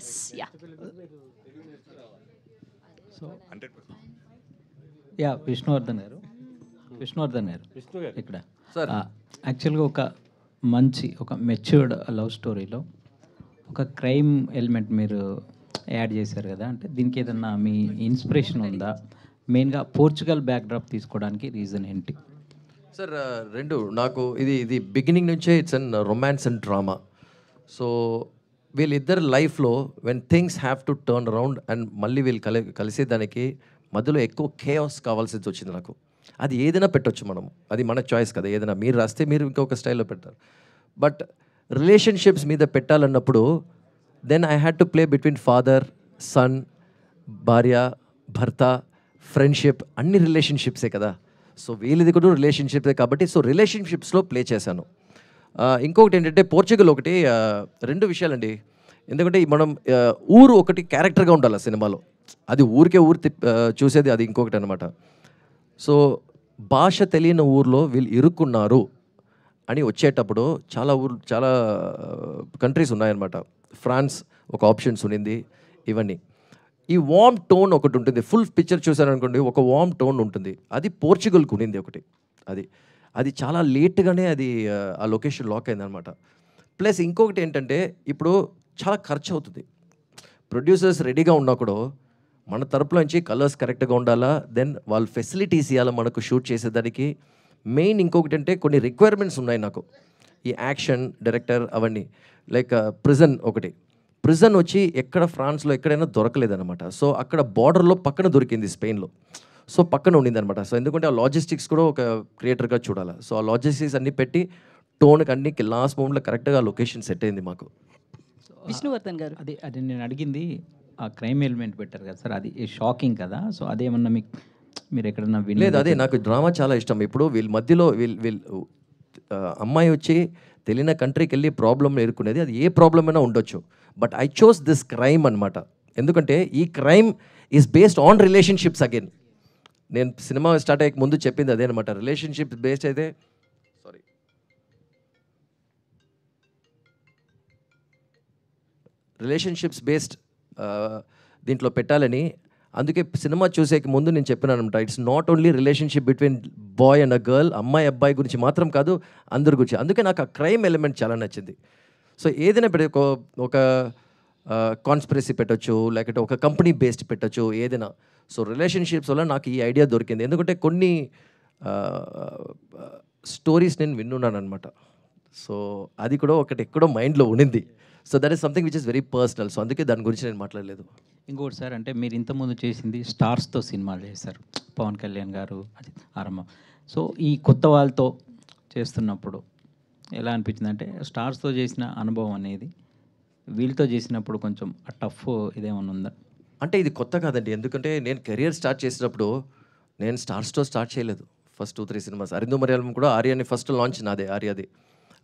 Yes ya. So ya Vishnuvardhan గారు ఇక్కడ యాక్చువల్గా ఒక మెచ్యూర్డ్ లవ్ స్టోరీలో ఒక క్రైమ్ ఎలిమెంట్ మీరు యాడ్ చేశారు కదా, అంటే దీనికి ఏదన్నా మీ ఇన్స్పిరేషన్ ఉందా? మెయిన్గా పోర్చుగల్ బ్యాక్డ్రాప్ తీసుకోవడానికి రీజన్ ఏంటి? సార్ రెండు నాకు ఇది బిగినింగ్ నుంచే it's an romance and drama. So వీళ్ళిద్దరు లైఫ్లో when things have to turn around and మళ్ళీ వీళ్ళు కలిసేదానికి మధ్యలో ఎక్కువ కేయాస్ కావాల్సి వచ్చింది నాకు. అది ఏదైనా పెట్టొచ్చు మనం, అది మన చాయిస్ కదా. ఏదైనా మీరు రాస్తే మీరు ఇంకొక స్టైల్లో పెడతారు. బట్ రిలేషన్షిప్స్ మీద పెట్టాలన్నప్పుడు then I had to play between father son, భార్య భర్త, ఫ్రెండ్షిప్, అన్ని రిలేషన్షిప్సే కదా. సో వీళ్ళది కూడా రిలేషన్షిప్సే కాబట్టి సో రిలేషన్షిప్స్లో ప్లే చేశాను. ఇంకొకటి ఏంటంటే పోర్చుగల్ ఒకటి రెండు విషయాలండి. ఎందుకంటే మనం ఊరు ఒకటి క్యారెక్టర్గా ఉండాలి సినిమాలో. అది ఊరికే చూసేది అది ఇంకొకటి అనమాట. సో భాష తెలియని ఊర్లో వీళ్ళు ఇరుక్కున్నారు అని వచ్చేటప్పుడు చాలా కంట్రీస్ ఉన్నాయన్నమాట. ఫ్రాన్స్ ఒక ఆప్షన్స్ ఉన్నింది. ఇవన్నీ ఈ వార్మ్ టోన్ ఒకటి ఉంటుంది. ఫుల్ పిక్చర్ చూసారనుకోండి, ఒక వార్మ్ టోన్ ఉంటుంది. అది పోర్చుగల్కి ఉన్నింది ఒకటి. అది చాలా లేట్గానే ఆ లొకేషన్ లాక్ అయిందనమాట. ప్లస్ ఇంకొకటి ఏంటంటే ఇప్పుడు చాలా ఖర్చు అవుతుంది. ప్రొడ్యూసర్స్ రెడీగా ఉన్నా కూడా మన తరపులో నుంచి కలర్స్ కరెక్ట్గా ఉండాలా, దెన్ వాళ్ళు ఫెసిలిటీస్ ఇవ్వాలా మనకు షూట్ చేసేదానికి. మెయిన్ ఇంకొకటి అంటే కొన్ని రిక్వైర్మెంట్స్ ఉన్నాయి నాకు, ఈ యాక్షన్ డైరెక్టర్ అవన్నీ. లైక్ ప్రిజన్ వచ్చి ఎక్కడ ఫ్రాన్స్లో ఎక్కడైనా దొరకలేదన్నమాట. సో అక్కడ బార్డర్లో పక్కన దొరికింది, స్పెయిన్లో. సో పక్కన ఉండింది అనమాట. సో ఎందుకంటే ఆ లాజిస్టిక్స్ కూడా ఒక క్రియేటర్గా చూడాలి. సో ఆ లాజిస్టిక్స్ అన్నీ పెట్టి టోన్కి అన్ని లాస్ట్ మూమెంట్లో కరెక్ట్గా లొకేషన్ సెట్ అయింది మాకు. విష్ణువర్ధన్ గారు, అది నేను అడిగింది ఆ క్రైమ్ ఎలిమెంట్ పెట్టారు కదా సార్, అది షాకింగ్ కదా. సో అదేమన్నా మీరు ఎక్కడన్నా లేదు, అదే నాకు డ్రామా చాలా ఇష్టం. ఇప్పుడు వీళ్ళ మధ్యలో వీళ్ళు అమ్మాయి వచ్చి తెలియని కంట్రీకి వెళ్ళి ప్రాబ్లమ్ ఎదుర్కొనేది, అది ఏ ప్రాబ్లం అయినా ఉండొచ్చు. But I chose this crime అనమాట. ఎందుకంటే ఈ crime is based on relationships again. నేను సినిమా స్టార్ట్ అయ్యే ముందు చెప్పింది అదే అనమాట. రిలేషన్షిప్స్ బేస్డ్ అయితే రిలేషన్షిప్స్ బేస్డ్ దీంట్లో పెట్టాలని. అందుకే సినిమా చూసేకి ముందు నేను చెప్పినాను అనమాట, it's not only relationship between boy and a girl, అమ్మాయి అబ్బాయి గురించి మాత్రం కాదు, అందరి గురించి. అందుకే నాకు ఆ క్రైమ్ ఎలిమెంట్ చాలా నచ్చింది. సో ఏదైనా ఒక కాన్స్పిరసీ పెట్టచ్చు, లేకపోతే ఒక కంపెనీ బేస్డ్ పెట్టచ్చు, ఏదైనా. సో రిలేషన్షిప్స్ వల్ల నాకు ఈ ఐడియా దొరికింది. ఎందుకంటే కొన్ని స్టోరీస్ నేను విన్నాను అనమాట. సో అది కూడా ఎక్కడో మైండ్లో ఉండింది. So that is something which is very personal. So అందుకే దాని గురించి నేను మాట్లాడలేదు. ఇంకోటి సార్, అంటే మీరు ఇంతకుముందు చేసింది స్టార్స్తో సినిమాలు చేశారు, పవన్ కళ్యాణ్ గారు, అది ఆరంభం. సో ఈ కొత్త వాళ్ళతో చేస్తున్నప్పుడు ఎలా అనిపించింది? అంటే స్టార్స్తో చేసిన అనుభవం అనేది వీళ్ళతో చేసినప్పుడు కొంచెం టఫ్ ఇదేమన్నా ఉందా? అంటే ఇది కొత్త కాదండి. ఎందుకంటే నేను కెరియర్ స్టార్ట్ చేసినప్పుడు నేను స్టార్స్తో స్టార్ట్ చేయలేదు. ఫస్ట్ 2-3 సినిమాస్ అరిందు మలయాళం కూడా ఆర్యని ఫస్ట్ లాంచ్ నాదే, ఆర్యది.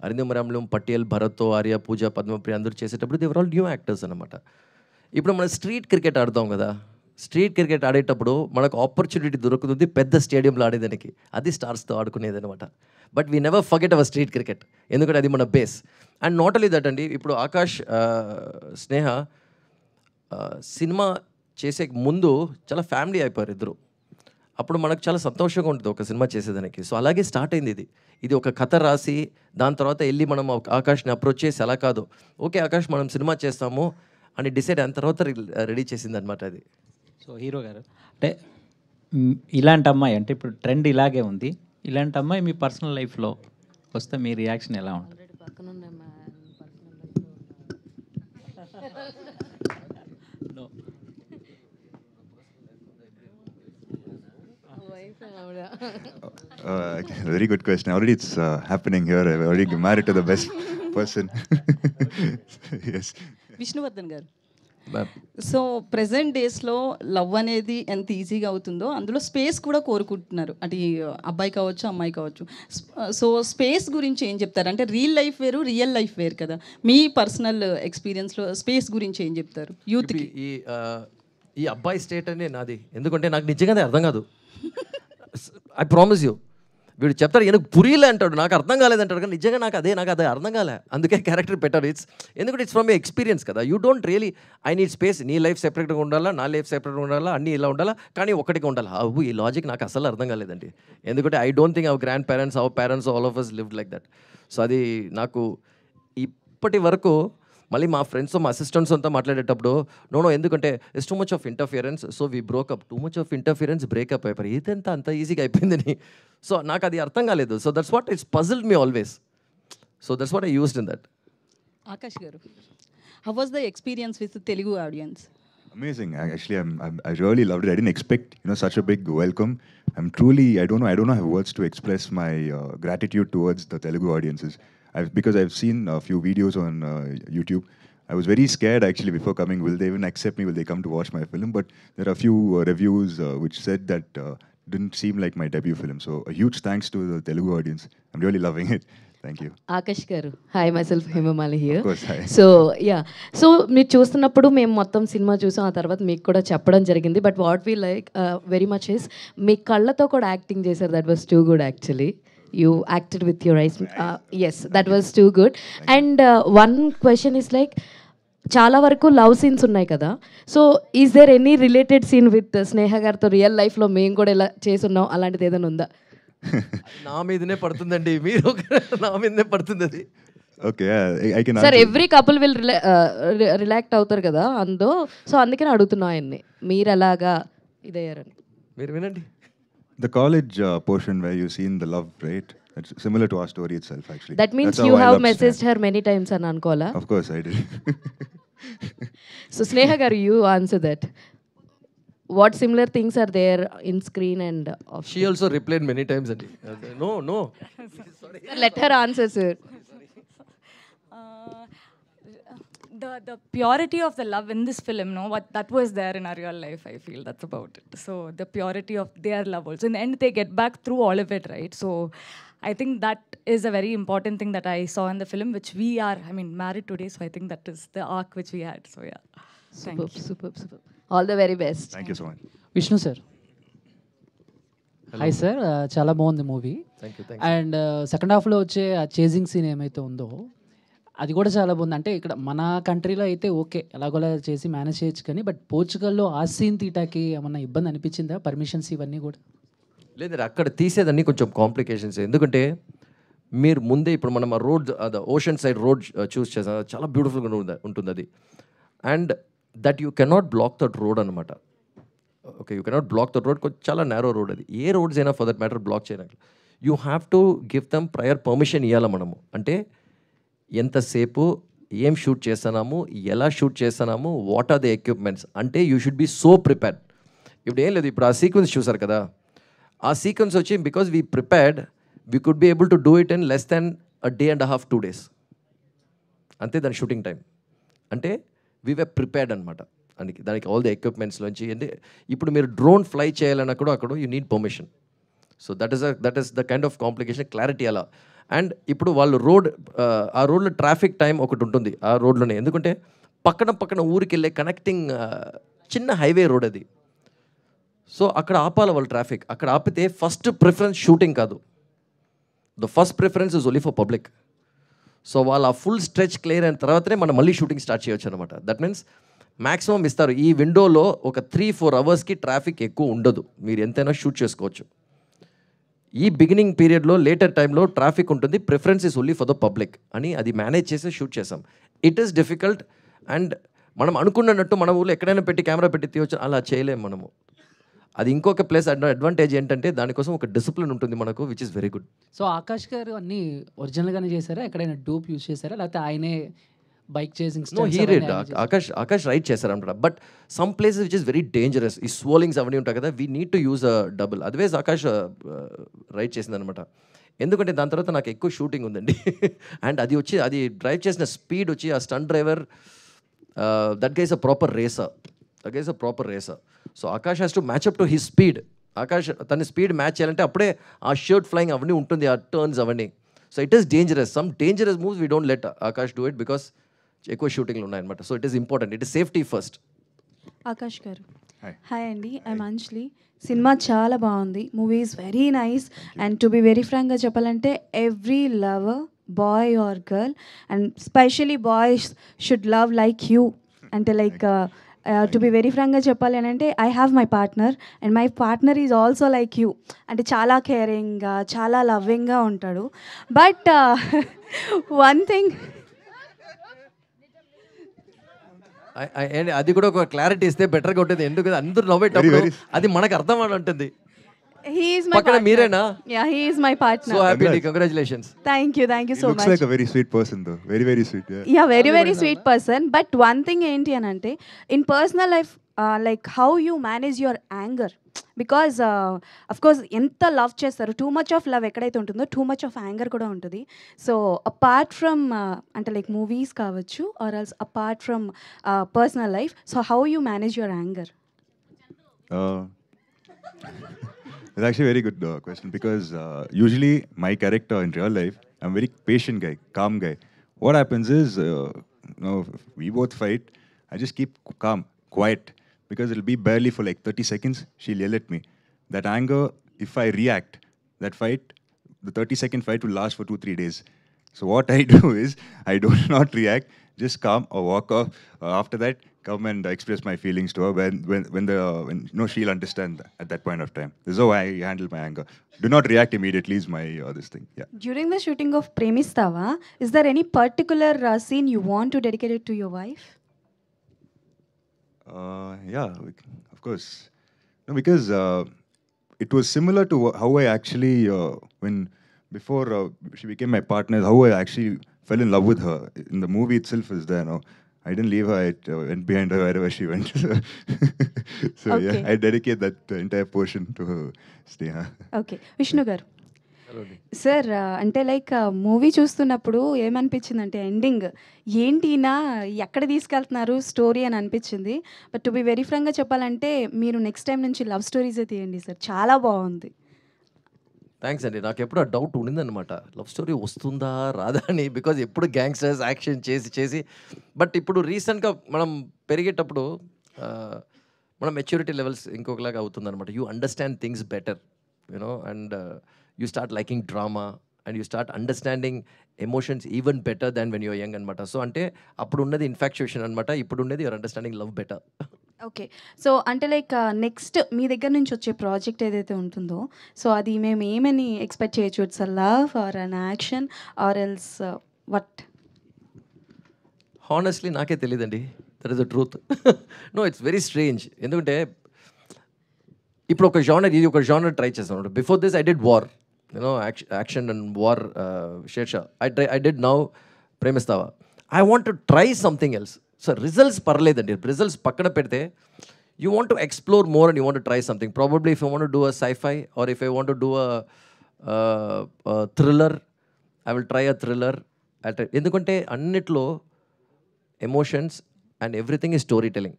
అరిందు మలయాళం పటేల్, భరత్తో, ఆర్య, పూజ, పద్మప్రియ అందరూ చేసేటప్పుడు దేవర్ ఆల్ న్యూ యాక్టర్స్ అనమాట. ఇప్పుడు మనం స్ట్రీట్ క్రికెట్ ఆడతాం కదా, స్ట్రీట్ క్రికెట్ ఆడేటప్పుడు మనకు ఆపర్చునిటీ దొరుకుతుంది పెద్ద స్టేడియంలో ఆడేదానికి, అది స్టార్స్తో ఆడుకునేది అనమాట. But we never forget our street cricket, ఎందుకంటే అది మన base. And not only that అండి, ఇప్పుడు ఆకాష్, స్నేహ సినిమా చేసే ముందు చాలా ఫ్యామిలీ అయిపోయారు ఇద్దరు. అప్పుడు మనకు చాలా సంతోషంగా ఉంటుంది ఒక సినిమా చేసేదానికి. సో అలాగే స్టార్ట్ అయింది ఇది ఒక కథ రాసి దాని తర్వాత వెళ్ళి మనం ఆకాష్ని అప్రోచ్ చేసి, అలా కాదు, ఓకే ఆకాష్ మనం సినిమా చేస్తాము అని డిసైడ్ అయిన తర్వాత రెడీ చేసింది అనమాట అది. సో హీరో గారు, అంటే ఇలాంటి అమ్మాయి, అంటే ఇప్పుడు ట్రెండ్ ఇలాగే ఉంది, ఇలాంటి అమ్మాయి మీ పర్సనల్ లైఫ్లో వస్తే మీ రియాక్షన్ ఎలా ఉంటుంది? Very good question. Already it's happening here. I've already married to the best person. Yes. Vishnuvardhan గారు, సో ప్రెజెంట్ డేస్లో లవ్ అనేది ఎంత ఈజీగా అవుతుందో అందులో స్పేస్ కూడా కోరుకుంటున్నారు, అంటే అబ్బాయి కావచ్చు అమ్మాయి కావచ్చు. సో స్పేస్ గురించి ఏం చెప్తారు? అంటే రియల్ లైఫ్ వేరు, రియల్ లైఫ్ వేరు కదా. మీ పర్సనల్ ఎక్స్పీరియన్స్లో స్పేస్ గురించి ఏం చెప్తారు యూత్కి? ఈ అబ్బాయి స్టేట్ అనే నాది, ఎందుకంటే నాకు నిజంగానే అర్థం కాదు. ఐ ప్రామిస్ యూ, వీడు చెప్తాడు எனக்கு పురియలే అంటాడు, నాకు అర్థం కాలేదంటాడు, కానీ నిజంగా నాకు అదే అర్థం కాలే, అందుకే క్యారెక్టర్ పెట్టారు. ఎందుకంటే ఇట్స్ ఫ్రమ్ ఏ ఎక్స్పీరియన్స్ కదా. You don't really I need space, నీ లైఫ్ సెపరేట్గా ఉండాలా, నా లైఫ్ సెపరేట్గా ఉండాలా, అన్నీ ఇలా ఉండాలా, కానీ ఒకటిగా ఉండాలి. అవ్వు ఈ లాజిక్ నాకు అసలు అర్థం కాలేదండి. ఎందుకంటే I don't think our grandparents, our parents, all of us lived like that. So అది నాకు ఇప్పటి వరకు మళ్ళీ మా ఫ్రెండ్స్, మా అసిస్టెంట్స్ అంతా మాట్లాడేటప్పుడు నో ఎందుకంటే it's too much of interference, so we broke up, too much of interference, breakup అయిపోయి ఇదంతా అంత ఈజీగా అయిపోయిందని. సో నాకు అది అర్థం కాలేదు. So that's what it's puzzled me always. So that's what I used in that. Akash గారు, how was the experience with Telugu audience? Amazing. Actually, I really loved it. I didn't expect, such a big welcome. I don't know, have words to express my gratitude towards the Telugu audiences. Because I've seen a few videos on YouTube. I was very scared actually before coming. Will they even accept me? Will they come to watch my film? But there are a few reviews which said that didn't seem like my debut film. So a huge thanks to the Telugu audience. I'm really loving it. Thank you. Akash గారు, hi, myself Hemamali here. Of course, hi. So మీరు చూస్తున్నప్పుడు మేము మొత్తం cinema చూసాం, ఆ తర్వాత మీకు కూడా చెప్పడం జరిగింది. But what we like very much is మీ కళ్ళతో కూడా యాక్టింగ్ చేశారు. That was too good actually. You acted with your eyes. Yes, that was too good. And one question is like, చాలా వరకు లవ్ సీన్స్ ఉన్నాయి కదా. So is there any related scene with Sneha గారితో real లైఫ్లో మేము కూడా ఇలా చేస్తున్నాం, అలాంటిది ఏదైనా ఉందా? నా మీదనే పడుతుందండి, మీరు నా మీదనే పడుతుంది అది. Okay, I can sir answer. Every couple will relate అవుతారు కదా అందో, సో అందుకని అడుగుతున్నా ఆయన్ని, మీరు ఎలాగా ఇదయ్యారని. మీరు వినండి. The college portion where you've seen the love, right? It's similar to our story itself, actually. That means That's how you I have love messaged Sneha. her many times అని అనుకోవాలా? Of course, I did. So Sneha garu, you answer that. What similar things are there in screen and off? She also replied many times అండి. No. Let her answer, sir. The purity of the love in this film, what that was there in our real life, I feel that's about it. So the purity of their love also. In the end, they get back through all of it, right? So I think that is a very important thing that I saw in the film, which we are, married today. So I think that is the arc which we had. So yeah, thank you. Superb. All the very best. Thank you so much. Vishnu sir, hi sir, చాలా బాగుంది movie. Thank you. And second హాఫ్లో వచ్చే ఆ chasing scene ఏమైతే ఉందో అది కూడా చాలా బాగుంది. అంటే ఇక్కడ మన కంట్రీలో అయితే ఓకే ఎలాగోలా చేసి మేనేజ్ చేయొచ్చు, కానీ బట్ పోర్చుగల్లో ఆ సీన్ తీయటానికి ఏమన్నా ఇబ్బంది అనిపించిందా? పర్మిషన్స్ ఇవన్నీ కూడా లేదండి, అక్కడ తీసేదన్నీ కొంచెం కాంప్లికేషన్స్. ఎందుకంటే మీరు ముందే ఇప్పుడు మనం ఆ రోడ్, అది ఓషన్ సైడ్ రోడ్ చూస్ చేసాం, చాలా బ్యూటిఫుల్గా ఉంటుంది అది. And that you cannot block that road అనమాట. Okay, you cannot block that road, చాలా నేరో రోడ్ అది. ఏ రోడ్స్ అయినా ఫర్ దట్ మ్యాటర్ బ్లాక్ చేయడానికి you have to give them prior permission ఇవ్వాలి మనము. అంటే ఎంతసేపు ఏం షూట్ చేస్తున్నాము, ఎలా షూట్ చేస్తున్నాము, వాట్ ఆర్ ది ఎక్విప్మెంట్స్, అంటే you should be so prepared. ఇప్పుడు ఏం లేదు, ఇప్పుడు ఆ సీక్వెన్స్ చూసారు కదా, ఆ సీక్వెన్స్ వచ్చి because we prepared we could be able to do it in less than a day and a half, 2 days అంతే దాని షూటింగ్ టైం. అంటే వీ వే ప్రిపేర్డ్ అనమాట. దానికి ఆల్ ది ఎక్విప్మెంట్స్లోంచి. అంటే ఇప్పుడు మీరు డ్రోన్ ఫ్లై చేయాలన్నా కూడా అక్కడ you need permission. So that is the kind of complication, clarity అలా. అండ్ ఇప్పుడు వాళ్ళు ఆ రోడ్లో ట్రాఫిక్ టైం ఒకటి ఉంటుంది ఆ రోడ్లోనే. ఎందుకంటే పక్కన ఊరికి వెళ్ళే కనెక్టింగ్ చిన్న హైవే రోడ్ అది. సో అక్కడ ఆపాలి వాళ్ళు ట్రాఫిక్. అక్కడ ఆపితే ఫస్ట్ ప్రిఫరెన్స్ షూటింగ్ కాదు, the first preference is only for public. So వాళ్ళు ఆ ఫుల్ స్ట్రెచ్ క్లియర్ అయిన తర్వాతనే మనం మళ్ళీ షూటింగ్ స్టార్ట్ చేయొచ్చు అనమాట. దట్ మీన్స్ మ్యాక్సిమం ఇస్తారు. ఈ విండోలో ఒక 3-4 అవర్స్కి ట్రాఫిక్ ఎక్కువ ఉండదు, మీరు ఎంతైనా షూట్ చేసుకోవచ్చు. ఈ బిగినింగ్ పీరియడ్లో లేటర్ టైంలో ట్రాఫిక్ ఉంటుంది, preference is only for the public అని అది మేనేజ్ చేసి షూట్ చేసాం. It is difficult. అండ్ మనం అనుకున్నట్టు మన ఊళ్ళో ఎక్కడైనా పెట్టి కెమెరా పెట్టి తీయవచ్చు, అలా చేయలేము మనము. అది ఇంకొక ప్లస్ అడ్వాంటేజ్ ఏంటంటే దానికోసం ఒక డిసిప్లిన్ ఉంటుంది మనకు, which is very good. So Akash గారు అన్నీ ఒరిజినల్గానే చేశారా, ఎక్కడైనా డూప్ యూజ్ చేశారా, లేకపోతే ఆయనే bike chasing? No, he ride, Akash ride చేశారనమాట. But some places which is very dangerous, ఈ స్వోలింగ్స్ అవన్నీ ఉంటాయి కదా, we need to use a double. Otherwise Akash ride చేసిందనమాట. ఎందుకంటే దాని తర్వాత నాకు ఎక్కువ షూటింగ్ ఉందండి. అండ్ అది డ్రైవ్ చేసిన స్పీడ్ వచ్చి ఆ stunt driver, that guy's a proper racer. So Akash has to match up to his speed. Akash తన స్పీడ్ మ్యాచ్ చేయాలంటే అప్పుడే ఆ షర్ట్ ఫ్లయింగ్ అవన్నీ ఉంటుంది, ఆ టర్న్స్ అవన్నీ. So it is dangerous. Some dangerous moves we don't let Akash do it because ఎక్కువ షూటింగ్లు ఉన్నాయన్నమాట. So it is important, it is safety first. Akash గారు, హాయ్ అండి, ఐమ్ అంజలి. సినిమా చాలా బాగుంది. Movie is very nice. And to be very ఫ్రాంక్గా చెప్పాలంటే every lover, boy or girl, and specially boys should love like you. అంటే like to be very ఫ్రాంక్గా చెప్పాలి అని అంటే I have my partner and my partner is also like you. అంటే చాలా కేరింగ్గా, చాలా లవ్వింగ్గా ఉంటాడు. బట్ వన్ థింగ్, అది కూడా ఒక క్లారిటీ ఇస్తే బెటర్గా ఉంటుంది. ఎందుకు అందరూ నవ్వేటప్పుడు అది మనకు అర్థం అని ఉంటుంది. he is my పక్కన partner. మీరేనా? Yeah, he is my partner. So happy, congratulations. Thank you He so looks much. like a very sweet person though. Very, very sweet. Yeah. Yeah, very sweet person. But one thing ఏంటి అని అంటే in personal life, like how you manage your anger, because of course ఎంత love చేస్తారు, too much of love ఎక్కడైతే ఉంటుందో too much of anger కూడా ఉంటుంది. So apart from అంటే లైక్ మూవీస్ కావచ్చు or else apart from personal life, so how you manage your anger? It's actually a very good question because usually my character in real life, I'm a very patient guy, calm guy. What happens is, if we both fight, I just keep calm, quiet, because it'll be barely for like 30 seconds, she'll yell at me. That anger, if I react, that fight, the 30-second fight will last for 2-3 days. So what I do is, I do not react, just calm or walk off. After that, come and express my feelings to her when she'll understand at that point of time. This is how I handle my anger. Do not react immediately is my this thing. Yeah. During the shooting of Premistava, is there any particular scene you want to dedicate it to your wife? Yeah, of course. No, because it was similar to how I actually, before she became my partner, how I actually fell in love with her. In the movie itself is there now. I didn't leave her, I went behind her wherever she went. So Okay. yeah, I dedicate that entire portion to her. Sneha. Okay, Vishnu గారు. Sir అంటే like movie చూస్తున్నప్పుడు ఏమనిపించిందంటే ending ఏంటినా ఎక్కడ తీసుకెళ్తున్నారు story అని అనిపించింది. But to be very ఫ్రాంక్గా చెప్పాలంటే మీరు నెక్స్ట్ టైం నుంచి లవ్ స్టోరీసే తీయండి సార్, చాలా బాగుంది. థ్యాంక్స్ అండి. నాకు ఎప్పుడు ఆ డౌట్ ఉండిందనమాట, లవ్ స్టోరీ వస్తుందా రాదా అని. బికాజ్ ఎప్పుడు గ్యాంగ్స్టర్స్ యాక్షన్ చేసి బట్ ఇప్పుడు రీసెంట్గా మనం పెరిగేటప్పుడు మన మెచ్యూరిటీ లెవెల్స్ ఇంకొకలాగా అవుతుందన్నమాట. You understand things better, you know, and you start liking drama and you start understanding emotions even better than when you're young అనమాట. సో అంటే అప్పుడు ఉన్నది ఇన్ఫాక్చుయేషన్ అనమాట, ఇప్పుడు ఉన్నది you're understanding love better. Okay, so అంటే లైక్ నెక్స్ట్ మీ దగ్గర నుంచి వచ్చే ప్రాజెక్ట్ ఏదైతే ఉంటుందో, సో అది మేము ఏమని ఎక్స్పెక్ట్ చేయొచ్చు? It's a love or an action or else what? Honestly నాకే తెలియదండి, that is the truth. No, it's very strange. ఎందుకంటే ఇప్పుడు ఒక జానర్, ఇది ఒక జానర్ ట్రై చేస్తాను. Before this I did war, you know, action and war, Shershaah. I did now Premistava. I want to try something else. So results పర్లేదండి, results పక్కన పెడితే you want to explore more and you want to try something. Probably if you want to do a sci-fi or if I want to do a thriller, I will try a thriller. ఎందుకంటే అన్నిట్లో emotions and everything is story telling.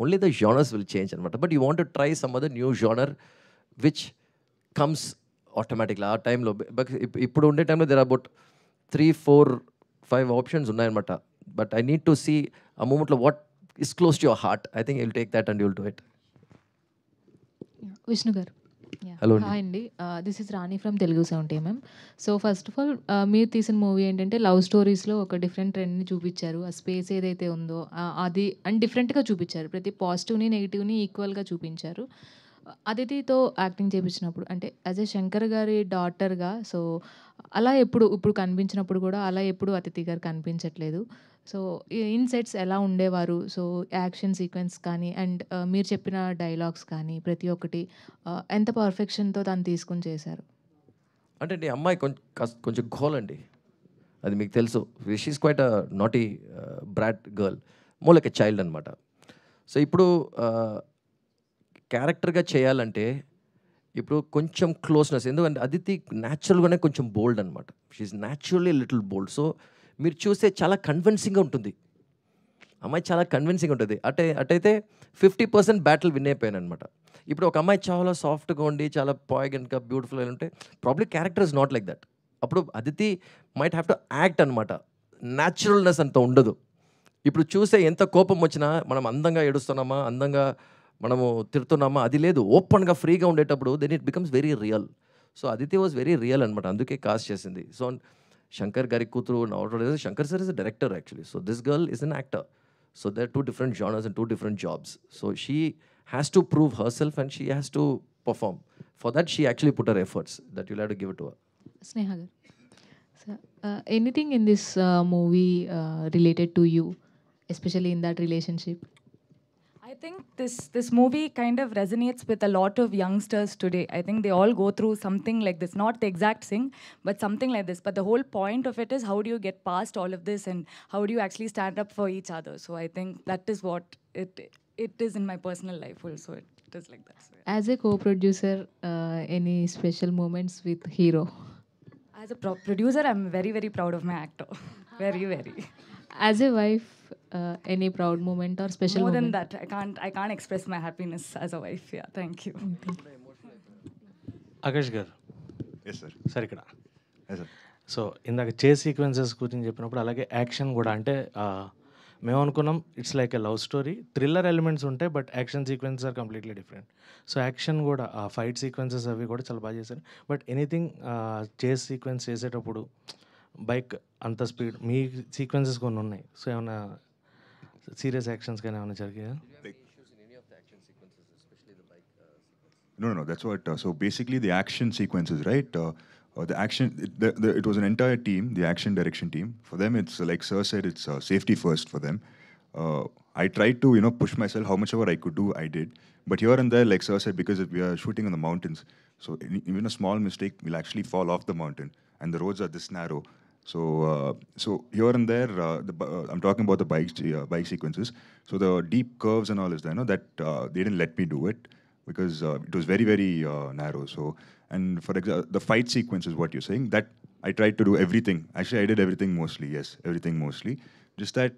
Only the genres will change అనమాట. But you want to try some other new genre which comes automatically ఆ టైంలో. ఇప్పుడు ఉండే టైంలో there about 3, 4, 5 options ఉన్నాయన్నమాట. But I need to see ఆ మూమెంట్లో what is close to your heart. I think I will take that and you will do it. Vishnu గారు. Hello hi అండి, this is Rani from Telugu 70mm. So first of all మీరు తీసిన movie ఏంటంటే love స్టోరీస్లో ఒక different ట్రెండ్ని చూపించారు. ఆ space ఏదైతే ఉందో అది అండ్ డిఫరెంట్గా చూపించారు. ప్రతి పాజిటివ్ని నెగిటివ్ని ఈక్వల్గా చూపించారు. అదితితో యాక్టింగ్ చేయించినప్పుడు అంటే యాజ్ ఎ శంకర్ గారి డాటర్గా, సో అలా ఇప్పుడు కనిపించినప్పుడు కూడా అలా ఎప్పుడు అతిథి గారు కనిపించట్లేదు. సో ఇన్ సెట్స్ ఎలా ఉండేవారు? సో యాక్షన్ సీక్వెన్స్ కానీ అండ్ మీరు చెప్పిన డైలాగ్స్ కానీ ప్రతి ఒక్కటి ఎంత పర్ఫెక్షన్తో తను తీసుకుని చేశారు? అంటే అమ్మాయి కొంచెం గోలండి, అది మీకు తెలుసు. She's quite a naughty brat girl, more like a child అనమాట. సో ఇప్పుడు క్యారెక్టర్గా చేయాలంటే ఇప్పుడు కొంచెం క్లోజ్నెస్, ఎందుకంటే అదితి న్యాచురల్గానే కొంచెం బోల్డ్ అనమాట. షీఈస్ న్యాచురల్లీ లిటిల్ బోల్డ్. సో మీరు చూస్తే చాలా కన్విన్సింగ్గా ఉంటుంది అమ్మాయి, చాలా కన్విన్సింగ్ ఉంటుంది. అటైతే 50% బ్యాటిల్ విన్ అయిపోయాను అనమాట. ఇప్పుడు ఒక అమ్మాయి చాలా సాఫ్ట్గా ఉండి చాలా పాయిగెంట్గా బ్యూటిఫుల్గా ఉంటే probably character is not like that. అప్పుడు Aditi might have to act అనమాట, న్యాచురల్నెస్ అంత ఉండదు. ఇప్పుడు చూసే ఎంత కోపం వచ్చినా మనం అందంగా ఏడుస్తున్నామా, అందంగా మనము తిడుతున్నామా అది లేదు, ఓపెన్గా ఫ్రీగా ఉండేటప్పుడు then it becomes very real. So Aditi was very real అనమాట, అందుకే కాస్ట్ చేసింది. సో శంకర్ గారి కూతురు Shankar sir is a director actually. So this girl is an actor. So they are 2 different genres and 2 different jobs. So she has to prove herself and she has to perform. For that she actually put her efforts, that you'll have to give it to her. Sneha garu. So, anything in this movie related to you, especially in that relationship? I think this movie kind of resonates with a lot of youngsters today. I think they all go through something like this, not the exact thing, but something like this. But the whole point of it is how do you get past all of this and how do you actually stand up for each other? So I think that is what it is in my personal life also. It is like that. So, yeah. As a co-producer, any special moments with hero? As a producer, I'm very, very proud of my actor. Very, very. As a wife, any proud moment or special More moment? than that, I can't express my happiness as a wife. Yeah, thank you. Akash గారు yes sir. Sir ఇక్కడ yes sir. So ఇందాక చేస్ sequences గురించి చెప్పినప్పుడు అలాగే action కూడా అంటే మేము అనుకున్నాం it's like a love story, thriller elements ఉంటాయి but action sequences are completely different. So action కూడా ఆ ఫైట్ సీక్వెన్సెస్ అవి కూడా చాలా బాగా చేశారు. బట్ ఎనీథింగ్ చేస్ సీక్వెన్స్ చేసేటప్పుడు బైక్ అంత స్పీడ్, మీ సీక్వెన్సెస్ కొన్ని ఉన్నాయి. సో ఏమైనా సీరియస్ యాక్షన్స్ కానీ ఏమైనా జరిగాయా? No. That's what. So basically, the action sequences, right? The action. It was an entire team, the action direction team. For them, it's like Sir said, it's safety first for them. I tried to, push myself. How much ever I could do, I did. But here and there, like Sir said, because we are shooting in the mountains, so even a small mistake will actually fall off the mountain, and the roads are this narrow. So here and there, I'm talking about the bike sequences. So the deep curves and all is there, that they didn't let me do it because it was very, very narrow. So, and for example, the fight sequence is what you're saying, that I tried to do everything. Actually, I did everything mostly, yes, everything mostly. Just that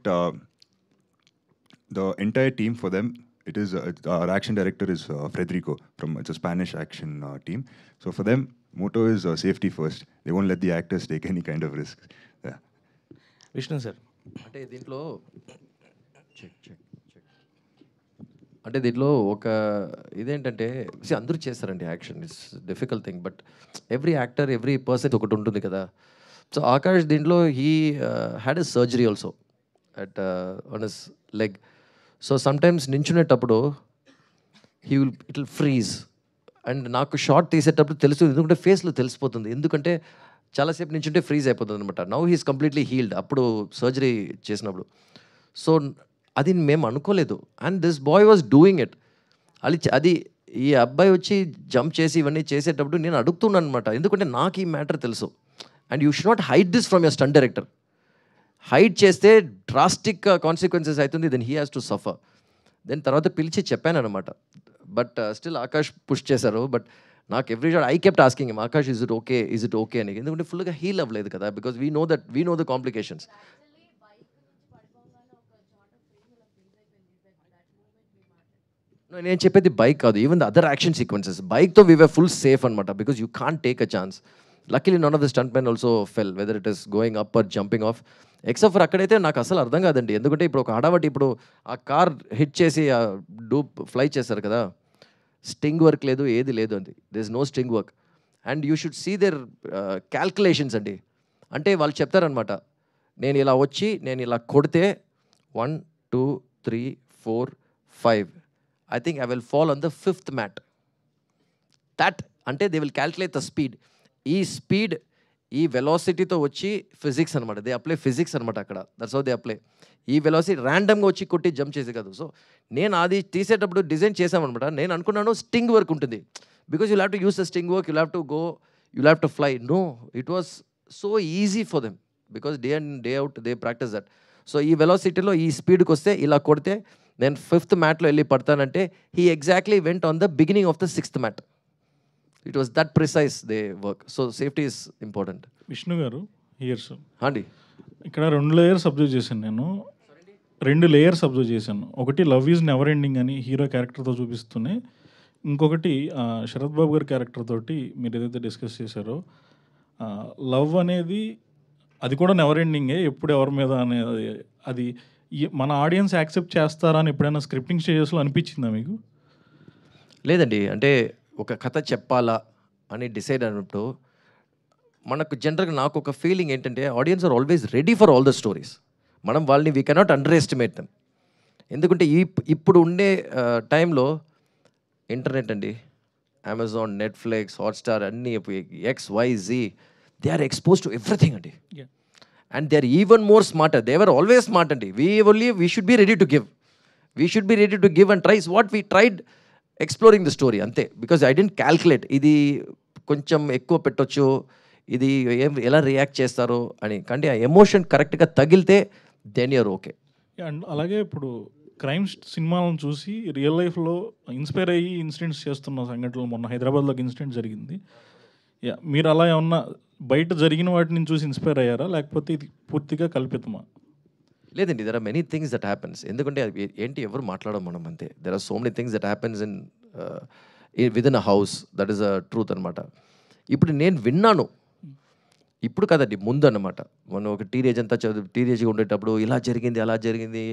the entire team for them, it is, our action director is Federico, it's a Spanish action team. So for them, motto is safety first. They won't let the actors take any kind of risks. Yeah. Vishnu sir అంటే దీంట్లో ఒక ఇదేంటంటే అందరూ చేస్తారండి action, it's difficult thing, but every actor every person ఒకటి ఉంటుంది కదా. So Akash దీంట్లో he had a surgery also at on his leg. So sometimes నించునేటప్పుడు ఇట్ విల్ ఫ్రీజ్. అండ్ నాకు షార్ట్ తీసేటప్పుడు తెలుస్తుంది, ఎందుకంటే ఫేస్లో తెలిసిపోతుంది, ఎందుకంటే చాలాసేపు నించుంటే ఫ్రీజ్ అయిపోతుంది అనమాట. నౌ హీస్ కంప్లీట్లీ హీల్డ్ అప్పుడు సర్జరీ చేసినప్పుడు. సో అది మేము అనుకోలేదు. And this boy was doing it. అది ఈ అబ్బాయి వచ్చి జంప్ చేసి ఇవన్నీ చేసేటప్పుడు నేను అడుగుతున్నాను అనమాట, ఎందుకంటే నాకు ఈ మ్యాటర్ తెలుసు. And you should not hide this from your stunt director. Hide చేస్తే డ్రాస్టిక్ కాన్సిక్వెన్సెస్ అవుతుంది, then he has to suffer. Then తర్వాత పిలిచి చెప్పాను అనమాట. బట్ స్టిల్ ఆకాష్ పుష్ చేశారు. బట్ నాకు every shot I kept asking him, Akash is it okay అని, ఎందుకంటే ఫుల్గా హీల్ అవ్వలేదు కదా, because we know the complications. నేను చెప్పేది బైక్ కాదు, even the other action sequences. బైక్తో వీ వర్ ఫుల్ సేఫ్ అనమాట, because you can't take a chance. Luckily none of the stunt men also fell, whether it is going up or jumping off. Except for అక్కడైతే నాకు అసలు అర్థం కాదండి, ఎందుకంటే ఇప్పుడు ఒక హడావటి ఇప్పుడు ఆ కార్ హిట్ చేసి ఆ ఫ్లై చేస్తారు కదా, స్టింగ్ వర్క్ లేదు, ఏది లేదు అండి, there is no sting work. And you should see their calculations అండి. అంటే వాళ్ళు చెప్తారనమాట, నేను ఇలా వచ్చి నేను ఇలా కొడితే 1 2 3 4 5 I think I will fall on the 5th mat. That అంటే they will calculate the speed. ఈ స్పీడ్ ఈ వెలాసిటీతో వచ్చి ఫిజిక్స్ అనమాట, దే అప్లై ఫిజిక్స్ అనమాట అక్కడ. That's how they apply. ఈ వెలాసిటీ ర్యాండమ్గా వచ్చి కొట్టి జంప్ చేసే కాదు. సో నేను అది తీసేటప్పుడు డిజైన్ చేసామన్నమాట. నేను అనుకున్నాను స్టింగ్ వర్క్ ఉంటుంది, because you have to use the sting work, you have to go, you have to fly. No, it was so easy for them because day and day out they practice that. So ఈ వెలాసిటీలో ఈ స్పీడ్కి వస్తే ఇలా కొడితే నేను 5th మ్యాట్లో వెళ్ళి పడతానంటే he exactly went on the beginning of the 6th మ్యాట్. It was that precise they work. So safety is important. Vishnu గారు ఇయర్స్ అండి ఇక్కడ 2 లేయర్స్ అబ్జర్వ్ చేశాను నేను. 2 లేయర్స్ అబ్జర్వ్ చేశాను. ఒకటి లవ్ ఈజ్ నెవర్ ఎండింగ్ అని హీరో క్యారెక్టర్తో చూపిస్తూనే, ఇంకొకటి శరత్ బాబు గారి క్యారెక్టర్ తోటి మీరు ఏదైతే డిస్కస్ చేశారో లవ్ అనేది అది కూడా నెవర్ ఎండింగే, ఎప్పుడు ఎవరి మీద అనేది అది మన ఆడియన్స్ యాక్సెప్ట్ చేస్తారా అని ఎప్పుడైనా స్క్రిప్టింగ్ స్టేజెస్లో అనిపించిందా మీకు? లేదండి, అంటే ఒక కథ చెప్పాలా అని డిసైడ్ అయినప్పుడు మనకు జనరల్గా నాకు ఒక ఫీలింగ్ ఏంటంటే audience are always ready for all the stories. మనం వాళ్ళని we cannot underestimate them. ఎందుకంటే ఇప్పుడు ఉండే టైంలో ఇంటర్నెట్ అండి, అమెజాన్, నెట్ఫ్లిక్స్, హాట్స్టార్ అన్నీ XYZ, they are expose to everything అండి. And they are even more smarter. They are always smart అండి. We should be ready to give. We should be ready to give and tries what we tried exploring the story అంతే. Because I dent calculate ఇది కొంచెం ఎక్కువ పెట్టొచ్చు, ఇది ఎలా react చేస్తారు అని. కానీ ఆ ఎమోషన్ కరెక్ట్గా తగిలితే దెన్ యూర్ ఓకే. అండ్ అలాగే ఇప్పుడు క్రైమ్ సినిమాలను చూసి రియల్ లైఫ్లో ఇన్స్పైర్ అయ్యి ఇన్సిడెంట్స్ చేస్తున్న సంఘటనలు, మొన్న హైదరాబాద్లో ఒక ఇన్సిడెంట్ జరిగింది. మీరు అలా ఏమన్నా బయట జరిగిన వాటిని చూసి ఇన్స్పైర్ అయ్యారా, లేకపోతే ఇది పూర్తిగా కల్పితమా? లేదండి, there are many things that happens. ఎందుకంటే ఏంటి ఎవరు మాట్లాడడం మనం అంతే. There are so many things that happens in within a house. That is a truth అనమాట. ఇప్పుడు నేను విన్నాను, ఇప్పుడు కదండి ముందు అన్నమాట. మనం ఒక టీనేజ్గా ఉండేటప్పుడు ఇలా జరిగింది, అలా జరిగింది,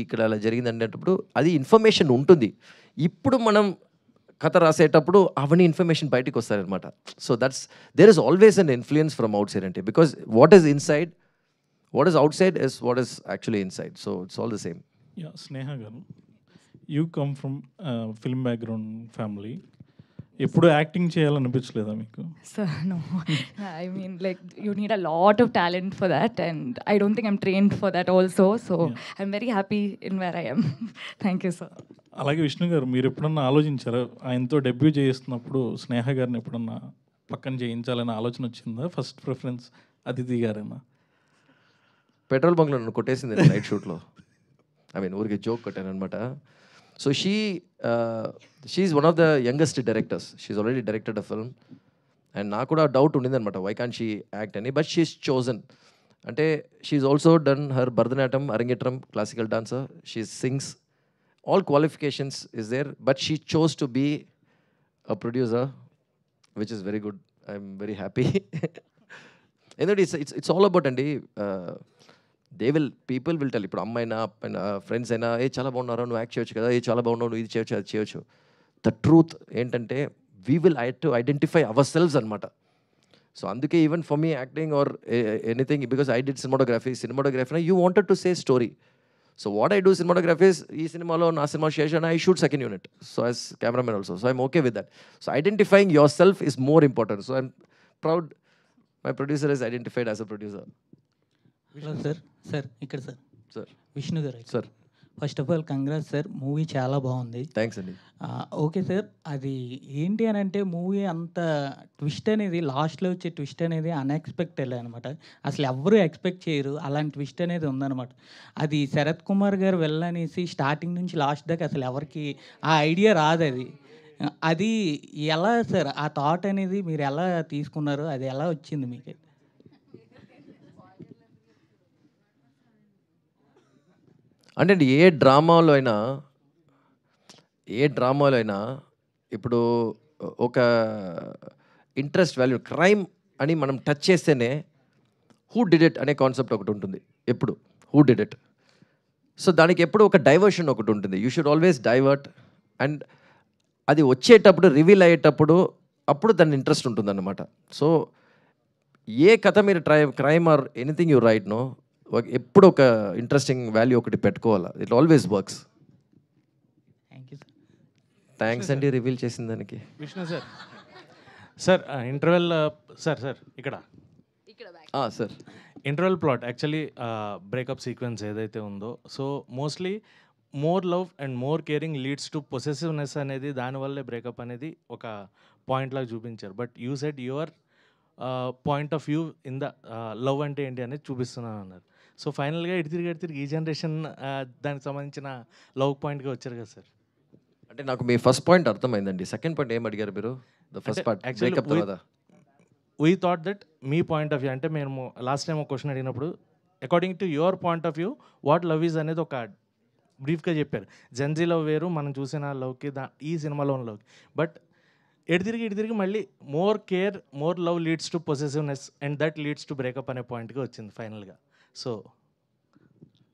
ఇక్కడ అలా జరిగింది అనేటప్పుడు అది ఇన్ఫర్మేషన్ ఉంటుంది. ఇప్పుడు మనం కథ రాసేటప్పుడు అవన్నీ ఇన్ఫర్మేషన్ బయటకు వస్తారనమాట. So there is always an influence from outside అంటే, because what is inside, what is outside is what is actually inside. So it's all the same. Sneha garu, you come from film background family. ఎప్పుడు acting చేయాలనిపించలేదా మీకు? Sir, no. I mean, like, you need a lot of talent for that, and I don't think I'm trained for that also. So I'm very happy in where I am. Thank you, sir. అలాగే విష్ణు గారు, మీరు ఎప్పుడన్నా ఆలోచించారా ఆయనతో debut చేస్తున్నప్పుడు స్నేహ గారిని ఎప్పుడన్నా పక్కన చేయించాలనే ఆలోచన వచ్చిందా? ఫస్ట్ ప్రిఫరెన్స్ అదితి గారేనా? పెట్రోల్ బంక్లో నన్ను కొట్టేసింది నైట్ షూట్లో. ఊరికి జోక్ కొట్టాను అనమాట. So she's one of the youngest directors. She's already directed a film. And నాకు కూడా డౌట్ ఉండిందనమాట, వై కాన్ షీ యాక్ట్ అని. But she's chosen. అంటే she's also done her Bharatanatyam, arangetram, classical dancer. She sings, all qualifications is there. But she chose to be a producer, which is very good. I'm very happy. ఎందుకంటే it's all about అండి, people will tell. ఇప్పుడు అమ్మాయినా friends అయినా, చాలా బాగున్నారా, నువ్వు act చేయొచ్చు కదా, చాలా బాగున్నావు, నువ్వు ఇది చేయొచ్చు, అది చేయొచ్చు. ద ట్రూత్ ఏంటంటే we will to identify ourselves అనమాట. సో అందుకే even for me acting or anything, because I did cinematography you wanted to say story. So what I do cinematographies, ఈ సినిమాలో నా సినిమా చేసాను, I shoot second unit. So as cameraman also. So I'm okay with that. So identifying yourself is more important. So I'm proud my producer is identified as a producer. Hello sir ఇక్కడ sir Vishnu గారు sir. First of all congrats sir, movie చాలా బాగుంది. Thanks అండి. Okay sir, అది ఏంటి అని అంటే movie అంత ట్విస్ట్ అనేది, లాస్ట్లో వచ్చే ట్విస్ట్ అనేది అన్ఎక్స్పెక్టెడ్ అనమాట. అసలు ఎవ్వరూ ఎక్స్పెక్ట్ చేయరు, అలాంటి ట్విస్ట్ అనేది ఉందన్నమాట. అది శరత్ కుమార్ గారు వెళ్ళనేసి స్టార్టింగ్ నుంచి లాస్ట్ దాకా అసలు ఎవరికి ఆ ఐడియా రాదు. అది ఎలా సార్, ఆ థాట్ అనేది మీరు ఎలా తీసుకున్నారు, అది ఎలా వచ్చింది మీకు? అంటే ఏ డ్రామాలో అయినా ఇప్పుడు ఒక ఇంట్రెస్ట్ వాల్యూ, క్రైమ్ అని మనం టచ్ చేస్తేనే హూ డిడ్ ఇట్ అనే కాన్సెప్ట్ ఒకటి ఉంటుంది ఎప్పుడు. Who did it. సో దానికి ఎప్పుడు ఒక డైవర్షన్ ఒకటి ఉంటుంది. You should always divert. And అది వచ్చేటప్పుడు, రివీల్ అయ్యేటప్పుడు అప్పుడు దాని ఇంట్రెస్ట్ ఉంటుందన్నమాట. సో ఏ కథ మీరు crime or anything you right no, ఎప్పుడు ఒక ఇంట్రెస్టింగ్ వాల్యూ ఒకటి పెట్టుకోవాలి. It always works. థ్యాంక్స్ అండి రివీల్ చేసిన దానికి. విష్ణు సార్ ఇంటర్వెల్ సార్ ఇక్కడ sir interval plot actually breakup sequence ఏదైతే ఉందో, so mostly more love and more caring leads to possessiveness అనేది, దానివల్లే బ్రేకప్ అనేది ఒక పాయింట్ లాగా చూపించారు. But you said your point of view in the love అంటే ఏంటి అనేది చూపిస్తున్నాను అన్నారు. సో ఫైనల్గా ఎడితిరిగి ఈ జనరేషన్ దానికి సంబంధించిన లవ్ పాయింట్గా వచ్చారు కదా సార్. అంటే నాకు మీ ఫస్ట్ పాయింట్ అర్థమైందండి. సెకండ్ పాయింట్ ఏం అడిగారు మీరు? ద ఫస్ట్ పార్ట్ బ్రేకప్ తర్వాత we thought that me point of view అంటే మేము లాస్ట్ టైం ఒక క్వశ్చన్ అడిగినప్పుడు according to your point of view what love is అనేది ఒక బ్రీఫ్గా చెప్పారు. జెన్జీ లవ్ వేరు, మనం చూసిన లవ్కి ఈ సినిమాలో ఉన్న లవ్కి. బట్ ఎడితిరిగి మళ్ళీ more care, more love leads to possessiveness and that leads to breakup అనే పాయింట్గా వచ్చింది ఫైనల్గా. So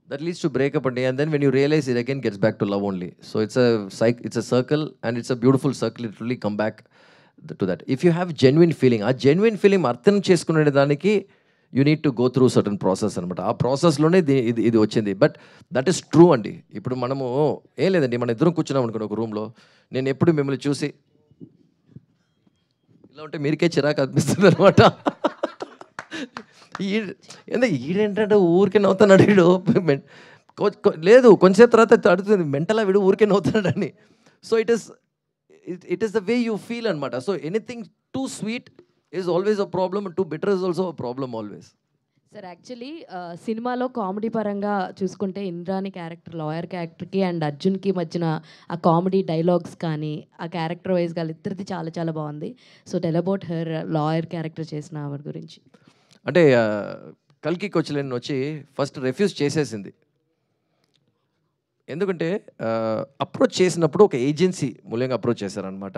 that leads to breakup and then when you realize it again gets back to love only. So it's a circle, and it's a beautiful circle. It really come back to that. If you have genuine feeling, ఆ genuine feeling అర్థం చేసుకునే దానికి you need to go through certain process అనమాట. ఆ ప్రాసెస్లోనే ఇది వచ్చింది. But that is true అండి. ఇప్పుడు మనము ఏం లేదండి, మన ఇద్దరం కూర్చున్నాం అనుకోండి ఒక రూమ్లో, నేను ఎప్పుడు మిమ్మల్ని చూసి ఇలా ఉంటే మీరికే చిరాకు అనిపిస్తుంది అనమాట. ఈడేంటంటే ఊరికే నవ్వుతున్నాడు వీడు, లేదు కొంచెంసేపు తర్వాత అడుగుతుంది మెంటలా వీడు ఊరికే నవ్వుతున్నాడని. So it is the way you feel అనమాట. So anything too sweet is always a problem, too bitter is also a problem always. Sir actually సినిమాలో కామెడీ పరంగా చూసుకుంటే ఇంద్రాని క్యారెక్టర్, లాయర్ క్యారెక్టర్కి అండ్ అర్జున్కి మధ్యన ఆ కామెడీ డైలాగ్స్ కానీ ఆ క్యారెక్టర్ వైజ్ కానీ ఇద్దరిది చాలా చాలా బాగుంది. So tell about her lawyer character చేసిన ఆవిడ గురించి. అంటే కల్కి కొచ్చిలేని వచ్చి ఫస్ట్ రెఫ్యూజ్ చేసేసింది. ఎందుకంటే అప్రోచ్ చేసినప్పుడు ఒక ఏజెన్సీ మూల్యంగా అప్రోచ్ చేశారనమాట.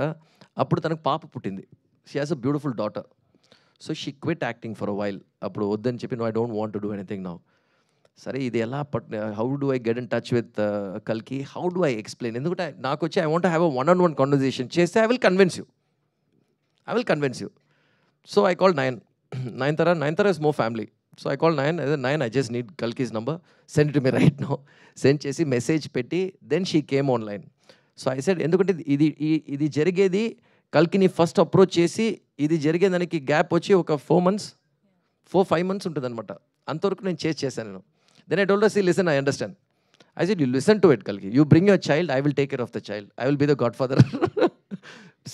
అప్పుడు తనకు పాప పుట్టింది. She has a beautiful daughter. So she quit acting for a while. అప్పుడు వద్దని చెప్పి no, I don't want to do anything now. సరే ఇది ఎలా how do I get in touch with కల్కి, హౌ డూ ఐ ఎక్స్ప్లెయిన్? ఎందుకంటే నాకు వచ్చి I want have a 1-on-1 conversation చేస్తే I will convince you. So I call Nayanthara is more family. So I called Nayan, I just need Kalki's number, send it to me right now. Send చేసి message పెట్టి then she came online. So I said, ఎందుకంటే ఇది జరిగేది కల్కిని first approach చేసి ఇది జరిగేదానికి gap వచ్చి ఒక 4-5 months ఉంటుంది అనమాట. అంతవరకు నేను చేశాను నేను. Then I told her, see, listen, I understand. I said, you listen to it, Kalki. You bring your child, I will take care of the child. I will be the godfather.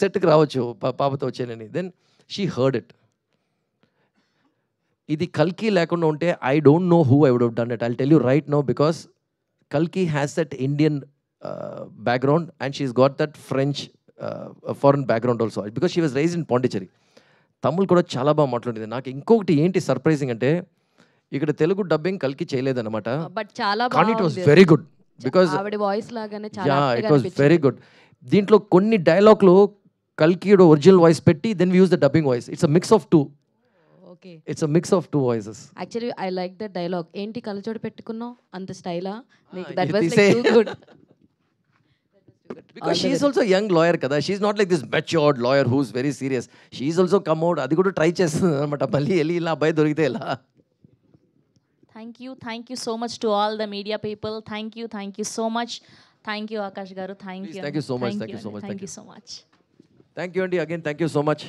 సెట్కి రావచ్చు పాపతో వచ్చేనని. Then she heard it. ఇది కల్కి లేకుండా ఉంటే I don't know who I would have done it. I will tell you right now, because కల్కి has that Indian background and she's got that French foreign background also, because she was raise in Pondicherry. Tamil కూడా చాలా బాగా మాట్లాడేది. నాకు ఇంకొకటి ఏంటి surprising అంటే ఇక్కడ తెలుగు డబ్బింగ్ కల్కి చేయలేదన్నమాట, బట్ చాలా కానీ it was very good. Because ఆవిడ వాయిస్ లాగానే చాలా ఇట్ వాస్ వెరీ గుడ్. దీంట్లో కొన్ని డైలాగ్లు కల్కి ఒరిజినల్ వాయిస్ పెట్టి then we use the dubbing voice. It's a mix of two. Okay, it's a mix of two voices. Actually I like that dialogue. ఏంటి కళ్ళజోడు పెట్టుకున్నావు అంత స్టైలా? That was like too good. Because she is also a young lawyer kada. She is not like this matured lawyer who is very serious. She is also come out. అది కూడా try చేస్తుంది అనమాట. మళ్ళీ వెళ్ళి ఇలా అబ్బాయి దొరికితే ఎలా. Thank you so much to all the media people. Thank you so much. Thank you Akash garu. Thank you so much. Thank you so much. Thank you, Andy. Again, thank you so much.